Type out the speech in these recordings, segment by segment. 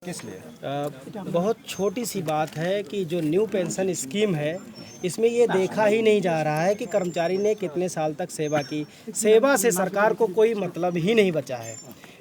किस लिए? बहुत छोटी सी बात है कि जो न्यू पेंशन स्कीम है इसमें ये देखा ही नहीं जा रहा है कि कर्मचारी ने कितने साल तक सेवा की। सेवा से सरकार को कोई मतलब ही नहीं बचा है।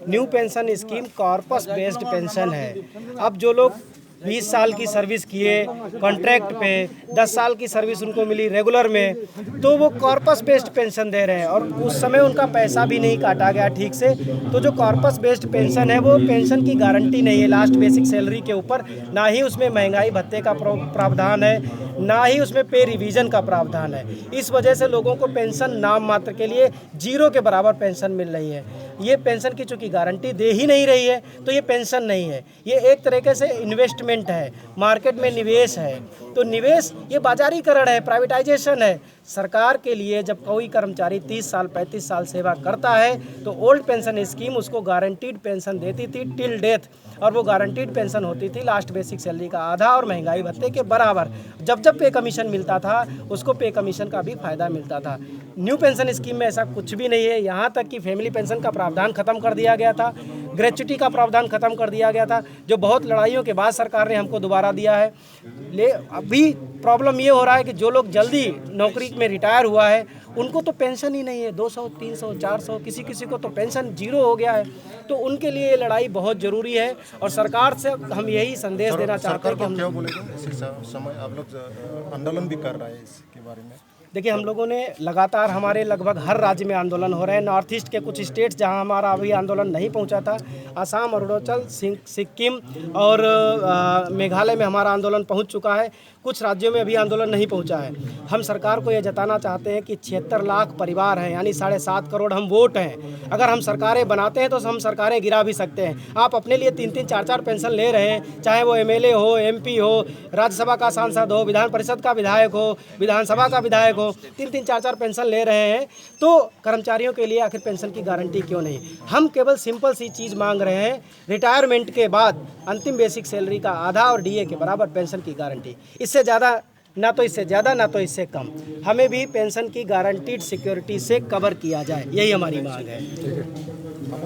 New pension scheme corpus based pension है। अब जो लोग 20 साल की सर्विस किए कॉन्ट्रैक्ट पे, 10 साल की सर्विस उनको मिली रेगुलर में, तो वो कॉर्पस बेस्ड पेंशन दे रहे हैं और उस समय उनका पैसा भी नहीं काटा गया ठीक से। तो जो कॉर्पस बेस्ड पेंशन है वो पेंशन की गारंटी नहीं है लास्ट बेसिक सैलरी के ऊपर, ना ही उसमें महंगाई भत्ते का प्रावधान है, ना ही उसमें पे रिवीजन का प्रावधान है। इस वजह से लोगों को पेंशन नाम मात्र के लिए जीरो के बराबर पेंशन मिल रही है। ये पेंशन की चूँकि गारंटी दे ही नहीं रही है तो ये पेंशन नहीं है, ये एक तरीके से इन्वेस्टमेंट है, मार्केट में निवेश है। तो निवेश ये बाजारीकरण है, प्राइवेटाइजेशन है। सरकार के लिए जब कोई कर्मचारी 30 साल 35 साल सेवा करता है तो ओल्ड पेंशन स्कीम उसको गारंटीड पेंशन देती थी टिल डेथ, और वो गारंटीड पेंशन होती थी लास्ट बेसिक सैलरी का आधा और महंगाई भत्ते के बराबर। जब जब पे कमीशन मिलता था उसको पे कमीशन का भी फायदा मिलता था। न्यू पेंशन स्कीम में ऐसा कुछ भी नहीं है। यहाँ तक कि फैमिली पेंशन का प्रावधान खत्म कर दिया गया था, ग्रेच्युटी का प्रावधान खत्म कर दिया गया था, जो बहुत लड़ाइयों के बाद सरकार ने हमको दोबारा दिया है। अभी प्रॉब्लम ये हो रहा है कि जो लोग जल्दी नौकरी में रिटायर हुआ है उनको तो पेंशन ही नहीं है। 200 300 400 किसी किसी को तो पेंशन जीरो हो गया है। तो उनके लिए ये लड़ाई बहुत ज़रूरी है और सरकार से हम यही संदेश देना चाहते हैं कि हम क्या बोलेगा इसी समय आप लोग आंदोलन भी कर रहे हैं इसके बारे में? देखिए, हम लोगों ने लगातार हमारे लगभग हर राज्य में आंदोलन हो रहे हैं। नॉर्थ ईस्ट के कुछ स्टेट्स जहां हमारा अभी आंदोलन नहीं पहुंचा था, असम, अरुणाचल, सिक्किम और मेघालय में हमारा आंदोलन पहुंच चुका है। कुछ राज्यों में अभी आंदोलन नहीं पहुंचा है। हम सरकार को यह जताना चाहते हैं कि 76 लाख परिवार हैं, यानी 7.5 करोड़ हम वोट हैं। अगर हम सरकारें बनाते हैं तो हम सरकारें गिरा भी सकते हैं। आप अपने लिए 3-3 4-4 पेंशन ले रहे हैं, चाहे वो एमएलए हो, एमपी हो, राज्यसभा का सांसद हो, विधान परिषद का विधायक हो, विधानसभा का विधायक हो, 3-3 4-4 पेंशन ले रहे हैं, तो कर्मचारियों के लिए आखिर पेंशन की गारंटी क्यों नहीं? हम केवल सिंपल सी चीज़ मांग रहे हैं, रिटायरमेंट के बाद अंतिम बेसिक सैलरी का आधा और डीए के बराबर पेंशन की गारंटी। इससे ज़्यादा ना तो इससे ज़्यादा ना तो इससे कम, हमें भी पेंशन की गारंटीड सिक्योरिटी से कवर किया जाए, यही हमारी मांग है।